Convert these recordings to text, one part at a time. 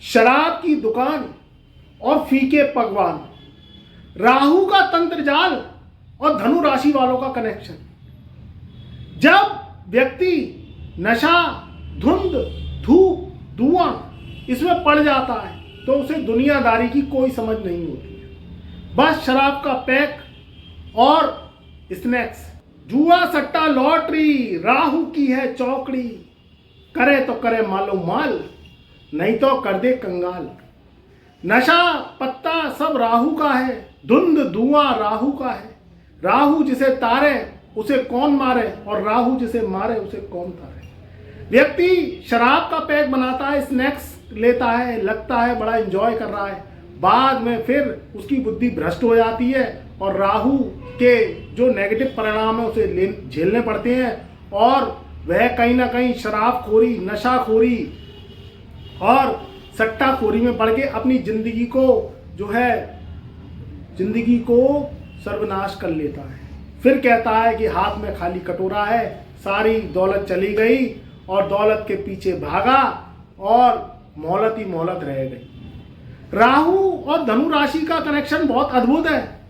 शराब की दुकान और फीके पकवान, राहु का तंत्र जाल और धनु राशि वालों का कनेक्शन। जब व्यक्ति नशा, धुंध, धूप, धुआं इसमें पड़ जाता है तो उसे दुनियादारी की कोई समझ नहीं होती है। बस शराब का पैक और स्नैक्स, जुआ, सट्टा, लॉटरी, राहु की है चौकड़ी, करे तो करे मालो माल, नहीं तो कर दे कंगाल। नशा पत्ता सब राहु का है, धुंध धुआं राहु का है। राहु जिसे तारे उसे कौन मारे, और राहु जिसे मारे उसे कौन तारे। व्यक्ति शराब का पैक बनाता है, स्नैक्स लेता है, लगता है बड़ा एंजॉय कर रहा है, बाद में फिर उसकी बुद्धि भ्रष्ट हो जाती है और राहु के जो नेगेटिव परिणाम है उसे झेलने पड़ते हैं, और वह कहीं ना कहीं शराबखोरी, नशाखोरी और सट्टाखोरी में पड़ के अपनी जिंदगी को सर्वनाश कर लेता है। फिर कहता है कि हाथ में खाली कटोरा है, सारी दौलत चली गई और दौलत के पीछे भागा और मोहलत ही मोहलत रह गई। राहु और धनु राशि का कनेक्शन बहुत अद्भुत है।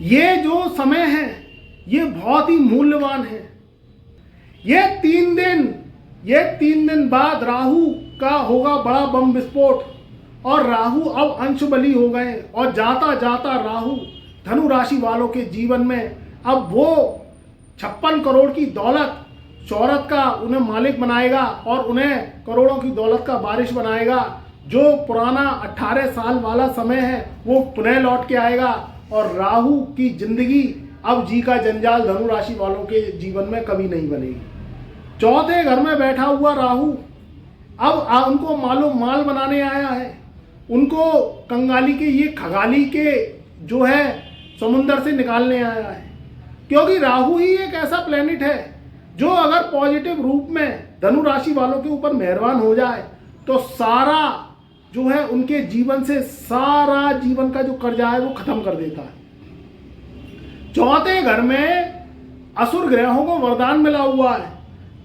ये जो समय है ये बहुत ही मूल्यवान है। ये तीन दिन बाद राहु का होगा बड़ा बम विस्फोट, और राहु अब अंश बली हो गए, और जाता जाता राहु धनु राशि वालों के जीवन में अब वो 56 करोड़ की दौलत, शोहरत का उन्हें मालिक बनाएगा और उन्हें करोड़ों की दौलत का बारिश बनाएगा। जो पुराना 18 साल वाला समय है वो पुनः लौट के आएगा, और राहु की जिंदगी अब जी का जंजाल धनु राशि वालों के जीवन में कभी नहीं बनेगी। चौथे घर में बैठा हुआ राहु अब उनको मालो माल बनाने आया है। उनको कंगाली के, ये खगाली के जो है समुंदर से निकालने आया है, क्योंकि राहु ही एक ऐसा प्लेनेट है जो अगर पॉजिटिव रूप में धनु राशि वालों के ऊपर मेहरबान हो जाए तो सारा जो है उनके जीवन से सारा जीवन का जो कर्जा है वो खत्म कर देता है। चौथे घर में असुर ग्रहों को वरदान मिला हुआ है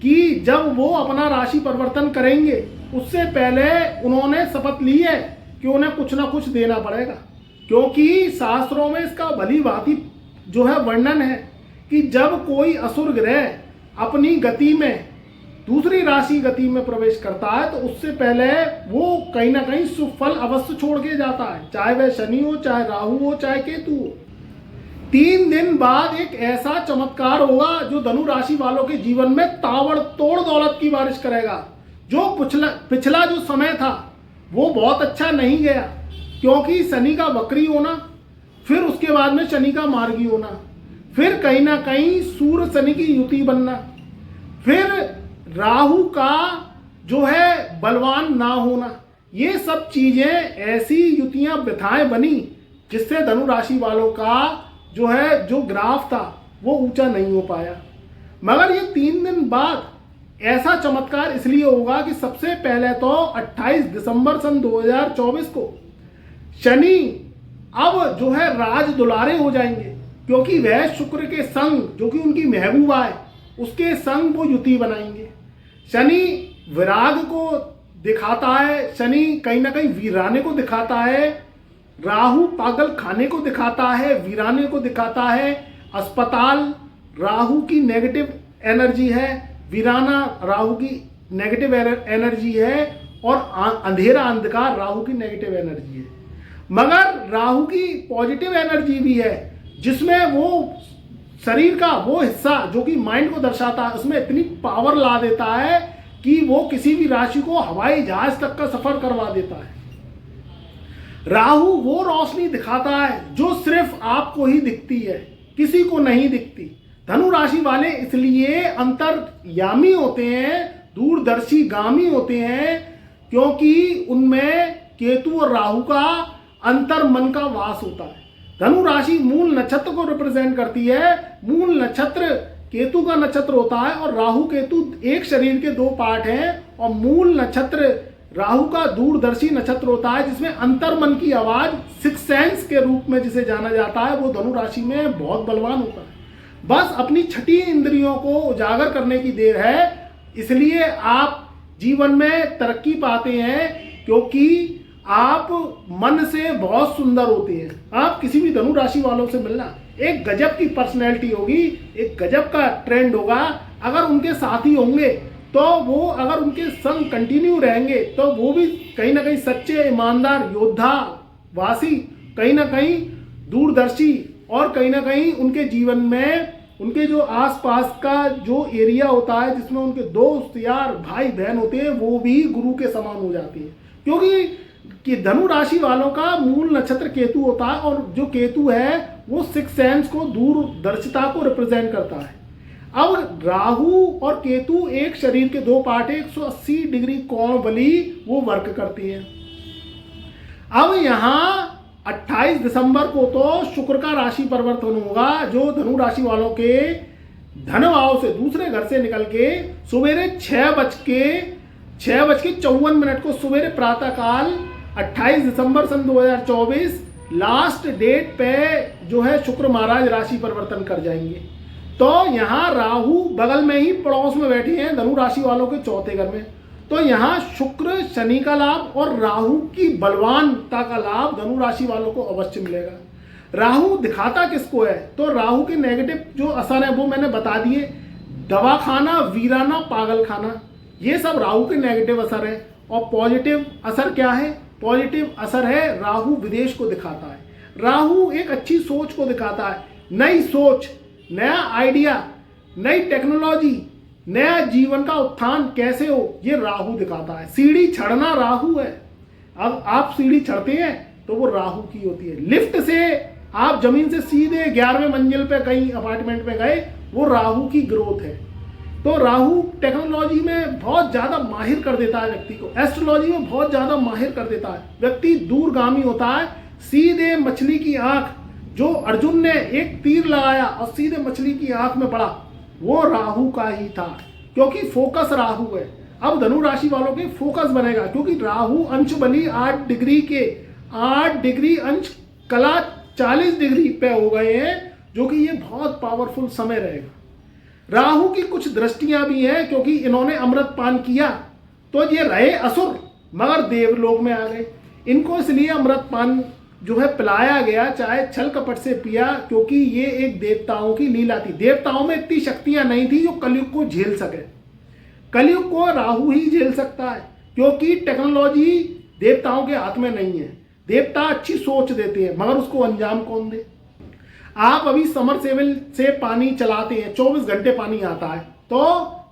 कि जब वो अपना राशि परिवर्तन करेंगे उससे पहले उन्होंने शपथ ली है कि उन्हें कुछ ना कुछ देना पड़ेगा, क्योंकि शास्त्रों में इसका भली भांति जो है वर्णन है कि जब कोई असुर ग्रह अपनी गति में दूसरी राशि गति में प्रवेश करता है तो उससे पहले वो कहीं ना कहीं सुफल अवश्य छोड़ के जाता है, चाहे वह शनि हो, चाहे राहु हो, चाहे केतु हो। 3 दिन बाद एक ऐसा चमत्कार होगा जो धनु राशि वालों के जीवन में ताबड़तोड़ दौलत की बारिश करेगा। जो पिछला जो समय था वो बहुत अच्छा नहीं गया, क्योंकि शनि का वक्री होना, फिर उसके बाद में शनि का मार्गी होना, फिर कहीं ना कहीं सूर्य शनि की युति बनना, फिर राहु का जो है बलवान ना होना, ये सब चीजें ऐसी युतियां व्यथाएं बनी जिससे धनु राशि वालों का जो है जो ग्राफ था वो ऊंचा नहीं हो पाया। मगर ये 3 दिन बाद ऐसा चमत्कार इसलिए होगा कि सबसे पहले तो 28 दिसंबर सन 2024 को शनि अब जो है राज दुलारे हो जाएंगे, क्योंकि वह शुक्र के संग जो कि उनकी महबूबा है उसके संग वो युति बनाएंगे। शनि विराग को दिखाता है, शनि कहीं ना कहीं वीराने को दिखाता है, राहु पागल खाने को दिखाता है, वीराने को दिखाता है। अस्पताल राहु की नेगेटिव एनर्जी है, वीराना राहु की नेगेटिव एनर्जी है, और अंधेरा अंधकार राहु की नेगेटिव एनर्जी है। मगर राहु की पॉजिटिव एनर्जी भी है जिसमें वो शरीर का वो हिस्सा जो कि माइंड को दर्शाता है उसमें इतनी पावर ला देता है कि वो किसी भी राशि को हवाई जहाज तक का सफर करवा देता है। राहु वो रोशनी दिखाता है जो सिर्फ आपको ही दिखती है, किसी को नहीं दिखती। धनु राशि वाले इसलिए अंतर्यामी होते हैं, दूरदर्शी गामी होते हैं, क्योंकि उनमें केतु और राहु का अंतर मन का वास होता है। धनु राशि मूल नक्षत्र को रिप्रेजेंट करती है। मूल नक्षत्र केतु का नक्षत्र होता है, और राहु केतु एक शरीर के 2 पार्ट हैं, और मूल नक्षत्र राहु का दूरदर्शी नक्षत्र होता है जिसमें अंतर मन की आवाज, सिक्स सेंस के रूप में जिसे जाना जाता है, वो धनु राशि में बहुत बलवान होता है। बस अपनी छठी इंद्रियों को उजागर करने की देर है। इसलिए आप जीवन में तरक्की पाते हैं, क्योंकि आप मन से बहुत सुंदर होते हैं। आप किसी भी धनु राशि वालों से मिलना, एक गजब की पर्सनैलिटी होगी, एक गजब का ट्रेंड होगा। अगर उनके साथी होंगे तो वो, अगर उनके संग कंटिन्यू रहेंगे तो वो भी कहीं ना कहीं सच्चे ईमानदार योद्धा वासी, कहीं ना कहीं दूरदर्शी, और कहीं ना कहीं उनके जीवन में उनके जो आसपास का जो एरिया होता है जिसमें उनके दोस्त यार भाई बहन होते हैं, वो भी गुरु के समान हो जाती है। क्योंकि धनु राशि वालों का मूल नक्षत्र केतु होता है, और जो केतु है वो सिक्स सेंस को, दूरदर्शिता को रिप्रेजेंट करता है। अब राहु और केतु एक शरीर के दो पार्ट है, 180 डिग्री कोण वाली वो वर्क करती है। अब यहाँ 28 दिसंबर को तो शुक्र का राशि परिवर्तन होगा, जो धनु राशि वालों के धन भाव से दूसरे घर से निकल के सवेरे 6:54 को सवेरे प्रातः काल 28 दिसंबर सन 2024 लास्ट डेट पे जो है शुक्र महाराज राशि परिवर्तन कर जाएंगे। तो यहाँ राहु बगल में ही पड़ोस में बैठे हैं धनु राशि वालों के चौथे घर में। तो यहाँ शुक्र शनि का लाभ और राहु की बलवानता का लाभ धनु राशि वालों को अवश्य मिलेगा। राहु दिखाता किसको है? तो राहु के नेगेटिव जो असर है वो मैंने बता दिए, दवा खाना, वीराना, पागल खाना, ये सब राहु के नेगेटिव असर है। और पॉजिटिव असर क्या है? पॉजिटिव असर है राहु विदेश को दिखाता है, राहु एक अच्छी सोच को दिखाता है, नई सोच, नया आइडिया, नई टेक्नोलॉजी, नया जीवन का उत्थान कैसे हो, ये राहु दिखाता है। सीढ़ी चढ़ना राहु है। अब आप सीढ़ी चढ़ते हैं तो वो राहु की होती है। लिफ्ट से आप जमीन से सीधे 11वें मंजिल पे कहीं अपार्टमेंट में गए, वो राहु की ग्रोथ है। तो राहु टेक्नोलॉजी में बहुत ज़्यादा माहिर कर देता है व्यक्ति को, एस्ट्रोलॉजी में बहुत ज़्यादा माहिर कर देता है, व्यक्ति दूरगामी होता है। सीधे मछली की आंख, जो अर्जुन ने एक तीर लगाया और सीधे मछली की आंख में पड़ा, वो राहु का ही था, क्योंकि फोकस राहु है। अब धनु राशि वालों के फोकस बनेगा, क्योंकि राहु अंश बली 8 डिग्री अंश कला 40 डिग्री पे हो गए हैं, जो कि ये बहुत पावरफुल समय रहेगा। राहु की कुछ दृष्टियां भी हैं, क्योंकि इन्होंने अमृत पान किया तो ये रहे असुर मगर देवलोक में आ गए। इनको इसलिए अमृत पान जो है पिलाया गया, चाहे छल कपट से पिया, क्योंकि ये एक देवताओं की लीला थी। देवताओं में इतनी शक्तियां नहीं थी जो कलयुग को झेल सके। कलयुग को राहु ही झेल सकता है, क्योंकि टेक्नोलॉजी देवताओं के हाथ में नहीं है। देवता अच्छी सोच देते हैं, मगर उसको अंजाम कौन दे? आप अभी समरसेबल से पानी चलाते हैं, 24 घंटे पानी आता है, तो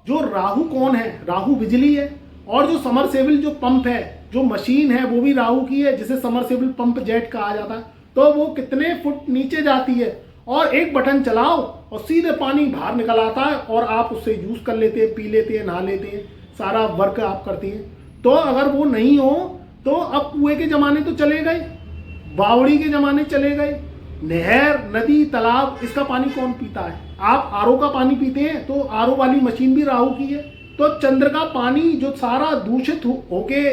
जो राहु कौन है? राहु बिजली है। और जो समरसेबल जो पंप है, जो मशीन है, वो भी राहु की है, जिसे समरसेबल पंप जेट कहा जाता है। तो वो कितने फुट नीचे जाती है और एक बटन चलाओ और सीधे पानी बाहर निकल आता है, और आप उससे यूज कर लेते हैं, पी लेते हैं, नहा लेते हैं, सारा वर्क आप करते हैं। तो अगर वो नहीं हो तो अब कुएं के जमाने तो चले गए, बावड़ी के जमाने चले गए, नहर, नदी, तालाब, इसका पानी कौन पीता है? आप आरओ का पानी पीते हैं, तो आरओ वाली मशीन भी राहु की है। तो चंद्र का पानी जो सारा दूषित होके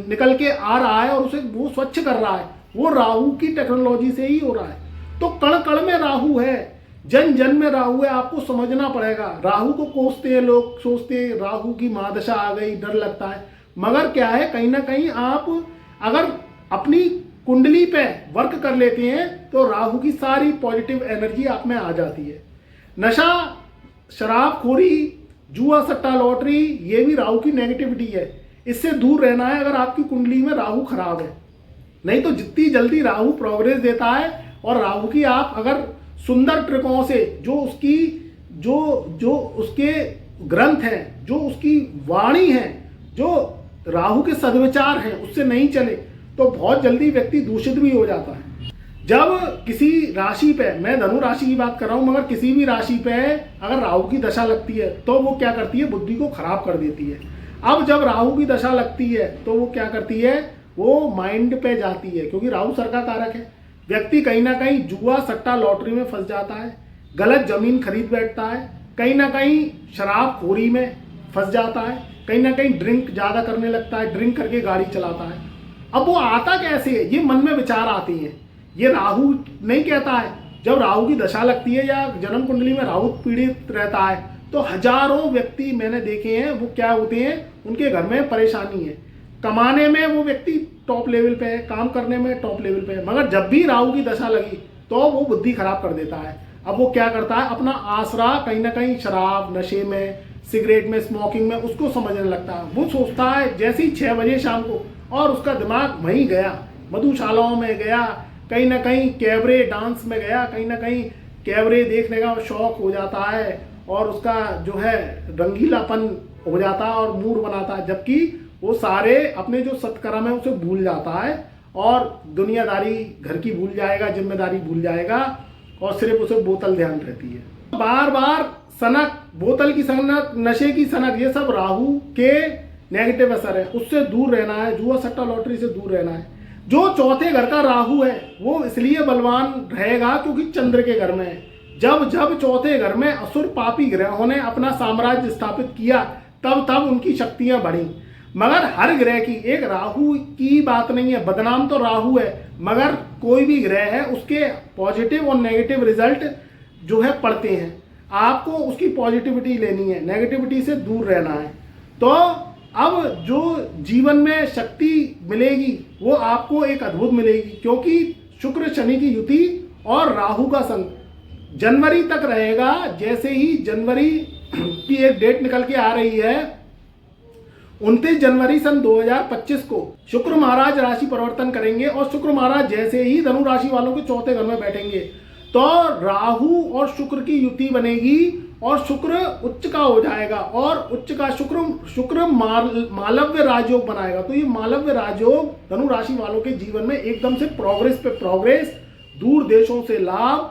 निकल के आ रहा है और उसे वो स्वच्छ कर रहा है, वो राहु की टेक्नोलॉजी से ही हो रहा है। तो कण कण में राहु है, जन जन में राहु है, आपको समझना पड़ेगा। राहु को कोसते हैं लोग, सोचते हैं राहु की महादशा आ गई, डर लगता है, मगर क्या है, कहीं ना कहीं आप अगर अपनी कुंडली पे वर्क कर लेते हैं तो राहु की सारी पॉजिटिव एनर्जी आप में आ जाती है। नशा, शराबखोरी, जुआ, सट्टा, लॉटरी, ये भी राहु की नेगेटिविटी है। इससे दूर रहना है अगर आपकी कुंडली में राहु खराब है। नहीं तो जितनी जल्दी राहु प्रोग्रेस देता है, और राहु की आप अगर सुंदर ट्रिकों से, जो उसके ग्रंथ हैं, जो उसकी वाणी है, जो राहु के सद्विचार हैं, उससे नहीं चले तो बहुत जल्दी व्यक्ति दूषित भी हो जाता है। जब किसी राशि पे, मैं धनु राशि की बात कर रहा हूं, मगर किसी भी राशि पे अगर राहु की दशा लगती है तो वो क्या करती है? बुद्धि को खराब कर देती है। अब जब राहु की दशा लगती है तो वो क्या करती है? वो माइंड पे जाती है, क्योंकि राहु सर का कारक है। व्यक्ति कहीं ना कहीं जुआ, सट्टा, लॉटरी में फंस जाता है, गलत जमीन खरीद बैठता है, कहीं ना कहीं शराबखोरी में फंस जाता है, कहीं ना कहीं ड्रिंक ज़्यादा करने लगता है, ड्रिंक करके गाड़ी चलाता है। अब वो आता कैसे है? ये मन में विचार आते हैं। ये राहु नहीं कहता है। जब राहु की दशा लगती है या जन्म कुंडली में राहु पीड़ित रहता है तो हजारों व्यक्ति मैंने देखे हैं, वो क्या होते हैं, उनके घर में परेशानी है, कमाने में वो व्यक्ति टॉप लेवल पे है, काम करने में टॉप लेवल पे है, मगर जब भी राहु की दशा लगी तो वो बुद्धि खराब कर देता है। अब वो क्या करता है, अपना आसरा कहीं ना कहीं शराब, नशे में, सिगरेट में, स्मोकिंग में उसको समझने लगता है। वो सोचता है जैसे ही 6 बजे शाम को, और उसका दिमाग वहीं गया, मधुशालाओं में गया, कहीं ना कहीं कैबरे डांस में गया, कहीं ना कहीं कैबरे देखने का शौक हो जाता है, और उसका जो है रंगीलापन हो जाता है और मूड बनाता है, जबकि वो सारे अपने जो सत्कर्म है उसे भूल जाता है और दुनियादारी घर की भूल जाएगा, जिम्मेदारी भूल जाएगा, और सिर्फ उसे बोतल ध्यान रहती है। बार बार सनक, बोतल की सनक, नशे की सनक, ये सब राहु के नेगेटिव असर है, उससे दूर रहना है। जुआ सट्टा लॉटरी से दूर रहना है। जो चौथे घर का राहु है वो इसलिए बलवान रहेगा क्योंकि चंद्र के घर में है। जब जब चौथे घर में असुर पापी ग्रहों ने अपना साम्राज्य स्थापित किया तब तब उनकी शक्तियां बढ़ी। मगर हर ग्रह की, एक राहु की बात नहीं है, बदनाम तो राहु है, मगर कोई भी ग्रह है उसके पॉजिटिव और नेगेटिव रिजल्ट जो है पड़ते हैं। आपको उसकी पॉजिटिविटी लेनी है, नेगेटिविटी से दूर रहना है। तो अब जो जीवन में शक्ति मिलेगी वो आपको एक अद्भुत मिलेगी, क्योंकि शुक्र शनि की युति और राहु का संग जनवरी तक रहेगा। जैसे ही जनवरी की एक डेट निकल के आ रही है, 29 जनवरी सन 2025 को शुक्र महाराज राशि परिवर्तन करेंगे, और शुक्र महाराज जैसे ही धनु राशि वालों के चौथे घर में बैठेंगे तो राहु और शुक्र की युति बनेगी और शुक्र उच्च का हो जाएगा, और उच्च का शुक्र मालव्य राजयोग बनाएगा। तो ये मालव्य राजयोग धनु राशि वालों के जीवन में एकदम से प्रोग्रेस पे प्रोग्रेस, दूर देशों से लाभ,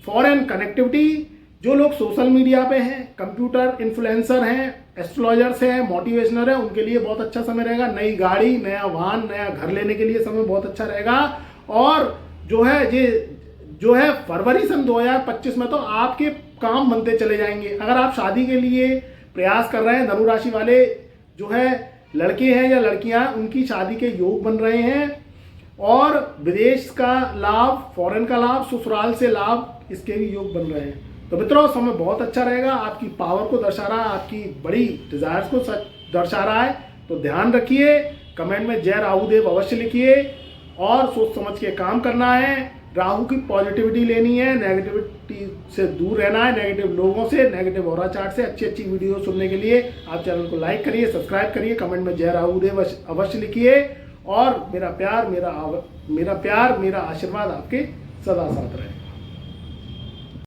फॉरेन कनेक्टिविटी, जो लोग सोशल मीडिया पे हैं, कंप्यूटर इन्फ्लुएंसर हैं, एस्ट्रोलॉजर्स हैं, मोटिवेशनर हैं, उनके लिए बहुत अच्छा समय रहेगा। नई गाड़ी, नया वाहन, नया घर लेने के लिए समय बहुत अच्छा रहेगा। और जो है फरवरी सन 2025 में तो आपके काम बनते चले जाएंगे। अगर आप शादी के लिए प्रयास कर रहे हैं, धनु राशि वाले जो है लड़के हैं या लड़कियां, उनकी शादी के योग बन रहे हैं, और विदेश का लाभ, फॉरेन का लाभ, ससुराल से लाभ, इसके भी योग बन रहे हैं। तो मित्रों, समय बहुत अच्छा रहेगा, आपकी पावर को दर्शा रहा है, आपकी बड़ी डिजायर्स को दर्शा रहा है। तो ध्यान रखिए, कमेंट में जय राहुदेव अवश्य लिखिए, और सोच समझ के काम करना है। राहु की पॉजिटिविटी लेनी है, नेगेटिविटी से दूर रहना है, नेगेटिव लोगों से, नेगेटिव ऑरा चार्ट से। अच्छी अच्छी वीडियो सुनने के लिए आप चैनल को लाइक करिए, सब्सक्राइब करिए, कमेंट में जय राहुदेव अवश्य लिखिए, और मेरा प्यार, मेरा आशीर्वाद आपके सदा साथ रहे।